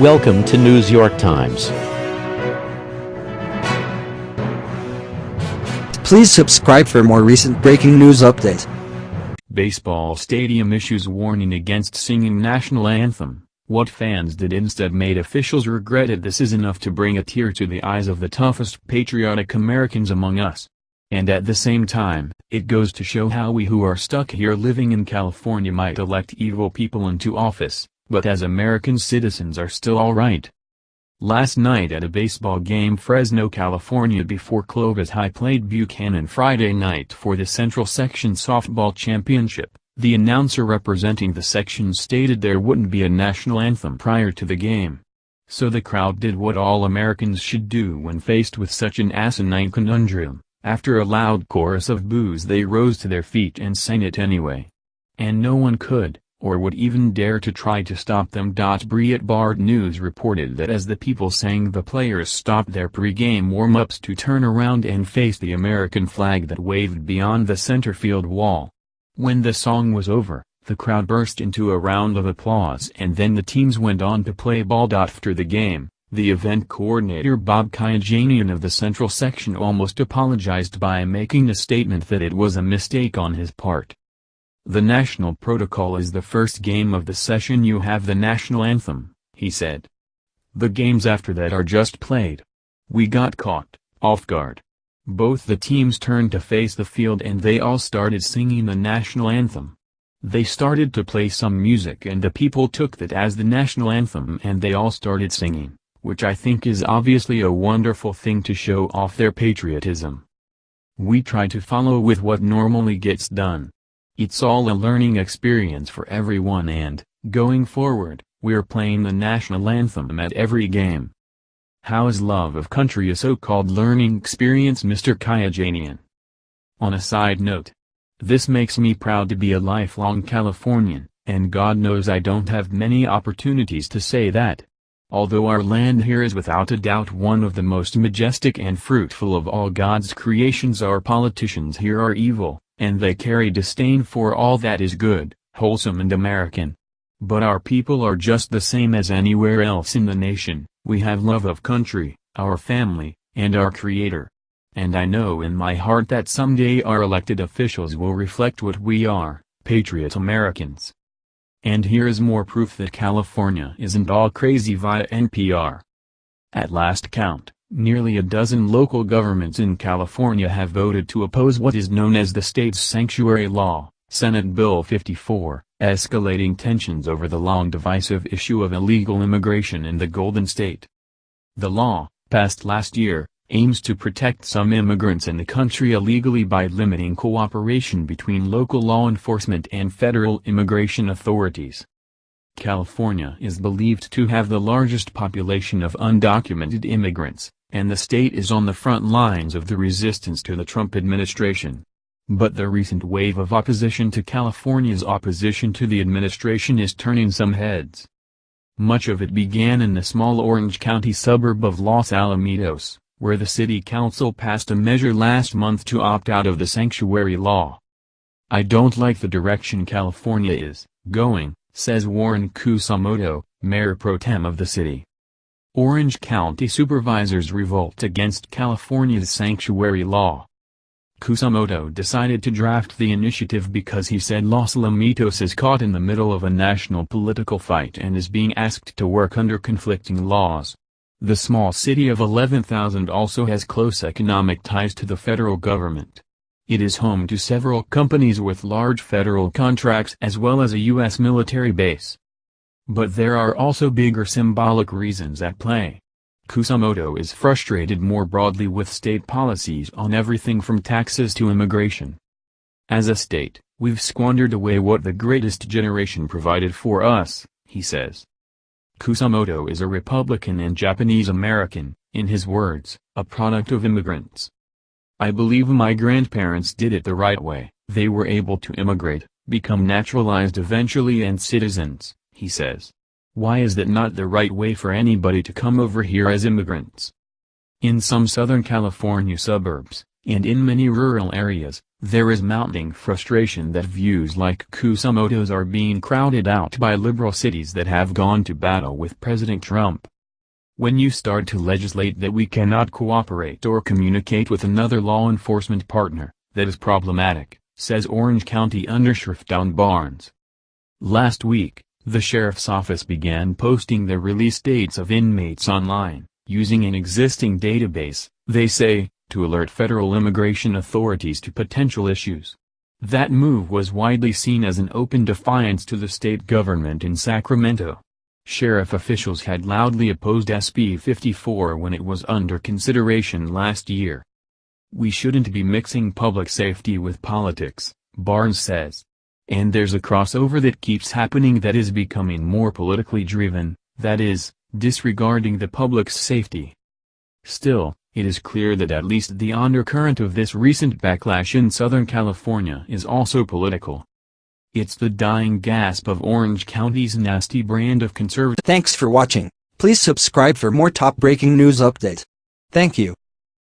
Welcome to News York Times. Please subscribe for more recent breaking news updates. Baseball stadium issues warning against singing national anthem. What fans did instead made officials regret it. This is enough to bring a tear to the eyes of the toughest patriotic Americans among us. And at the same time, it goes to show how we who are stuck here living in California might elect evil people into office, but as American citizens are still alright. Last night at a baseball game Fresno, California before Clovis High played Buchanan Friday night for the Central Section Softball Championship, the announcer representing the section stated there wouldn't be a national anthem prior to the game. So the crowd did what all Americans should do when faced with such an asinine conundrum. After a loud chorus of boos they rose to their feet and sang it anyway. And no one could, or would even dare to try to stop them. Breitbart News reported that as the people sang the players stopped their pre-game warm-ups to turn around and face the American flag that waved beyond the center field wall. When the song was over, the crowd burst into a round of applause and then the teams went on to play ball. After the game, the event coordinator Bob Kajanian of the Central Section almost apologized by making a statement that it was a mistake on his part. The national protocol is the first game of the session you have the national anthem, he said. The games after that are just played. We got caught off guard. Both the teams turned to face the field and they all started singing the national anthem. They started to play some music and the people took that as the national anthem and they all started singing, which I think is obviously a wonderful thing to show off their patriotism. We try to follow with what normally gets done. It's all a learning experience for everyone and, going forward, we're playing the national anthem at every game. How is love of country a so-called learning experience, Mr. Kajanian? On a side note, this makes me proud to be a lifelong Californian, and God knows I don't have many opportunities to say that. Although our land here is without a doubt one of the most majestic and fruitful of all God's creations, our politicians here are evil, and they carry disdain for all that is good, wholesome and American. But our people are just the same as anywhere else in the nation. We have love of country, our family, and our Creator. And I know in my heart that someday our elected officials will reflect what we are, patriot Americans. And here is more proof that California isn't all crazy via NPR. At last count, nearly a dozen local governments in California have voted to oppose what is known as the state's sanctuary law, Senate Bill 54, escalating tensions over the long divisive issue of illegal immigration in the Golden State. The law, passed last year, aims to protect some immigrants in the country illegally by limiting cooperation between local law enforcement and federal immigration authorities. California is believed to have the largest population of undocumented immigrants, and the state is on the front lines of the resistance to the Trump administration. But the recent wave of opposition to California's opposition to the administration is turning some heads. Much of it began in the small Orange County suburb of Los Alamitos, where the city council passed a measure last month to opt out of the sanctuary law. I don't like the direction California is going, says Warren Kusamoto, mayor pro tem of the city. Orange County supervisors revolt against California's sanctuary law. Kusamoto decided to draft the initiative because he said Los Alamitos is caught in the middle of a national political fight and is being asked to work under conflicting laws. The small city of 11,000 also has close economic ties to the federal government. It is home to several companies with large federal contracts as well as a U.S. military base. But there are also bigger symbolic reasons at play. Kusamoto is frustrated more broadly with state policies on everything from taxes to immigration. As a state, we've squandered away what the greatest generation provided for us, he says. Kusamoto is a Republican and Japanese American, in his words, a product of immigrants. I believe my grandparents did it the right way. They were able to immigrate, become naturalized eventually and citizens, he says. Why is that not the right way for anybody to come over here as immigrants? In some Southern California suburbs, and in many rural areas, There is mounting frustration that views like Kusumoto's are being crowded out by liberal cities that have gone to battle with President Trump. When you start to legislate that we cannot cooperate or communicate with another law enforcement partner, that is problematic, says Orange County Undersheriff Don Barnes. Last week, the sheriff's office began posting the release dates of inmates online, using an existing database, they say, to alert federal immigration authorities to potential issues. That move was widely seen as an open defiance to the state government in Sacramento. Sheriff officials had loudly opposed SB 54 when it was under consideration last year. We shouldn't be mixing public safety with politics, Barnes says. And there's a crossover that keeps happening that is becoming more politically driven, that is, disregarding the public's safety. Still, it is clear that at least the undercurrent of this recent backlash in Southern California is also political. It's the dying gasp of Orange County's nasty brand of conservative. Thanks for watching. Please subscribe for more top breaking news update. Thank you.